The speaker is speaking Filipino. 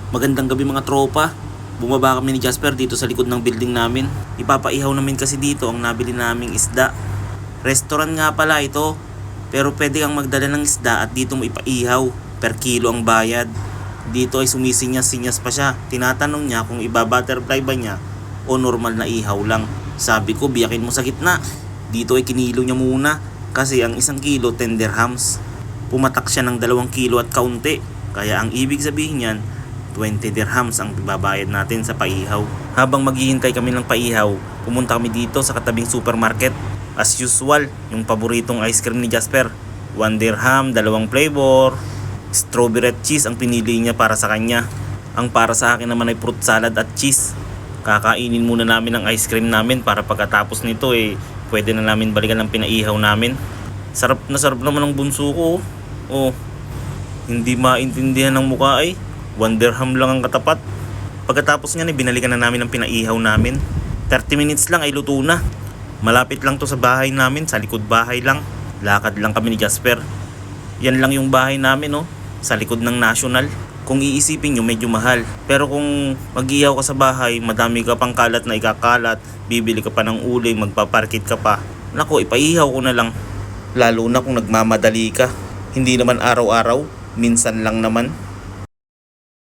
Magandang gabi mga tropa. Bumaba kami ni Jasper dito sa likod ng building namin. Ipapaihaw namin kasi dito ang nabili naming isda. Restaurant nga pala ito. Pero pwede kang magdala ng isda at dito mo ipaihaw. Per kilo ang bayad. Dito ay sumisinyas-sinyas pa siya. Tinatanong niya kung iba-butterfly ba niya o normal na ihaw lang. Sabi ko biyakin mo sa gitna. Dito ay kinilo niya muna kasi ang 1 kilo 10 dirhams. Pumatak siya ng 2 kilo at kaunti. Kaya ang ibig sabihin niyan 20 dirhams ang babayad natin sa paihaw. Habang maghihintay kami ng paihaw, pumunta kami dito sa katabing supermarket. As usual, yung paboritong ice cream ni Jasper. 1 dirham, 2 flavor. Strawberry at cheese ang pinili niya para sa kanya. Ang para sa akin naman ay fruit salad at cheese. Kakainin muna namin ang ice cream namin para pagkatapos nito pwede na namin balikan ang pinaihaw namin. Sarap naman ang bunso ko. Oh, hindi maintindihan ng mukha 1 dirham lang ang katapat. Pagkatapos nga binalikan na namin ang pinaihaw namin. 30 minutes lang ay luto na. Malapit lang to sa bahay namin, sa likod bahay lang. Lakad lang kami ni Jasper. Yan lang yung bahay namin sa likod ng National. Kung iisipin nyo medyo mahal. Pero kung mag-ihaw ka sa bahay, madami ka pang kalat na ikakalat, bibili ka pa ng uling, magpaparkit ka pa. Nako, ipaihaw ko na lang. Lalo na kung nagmamadali ka. Hindi naman araw-araw, minsan lang naman.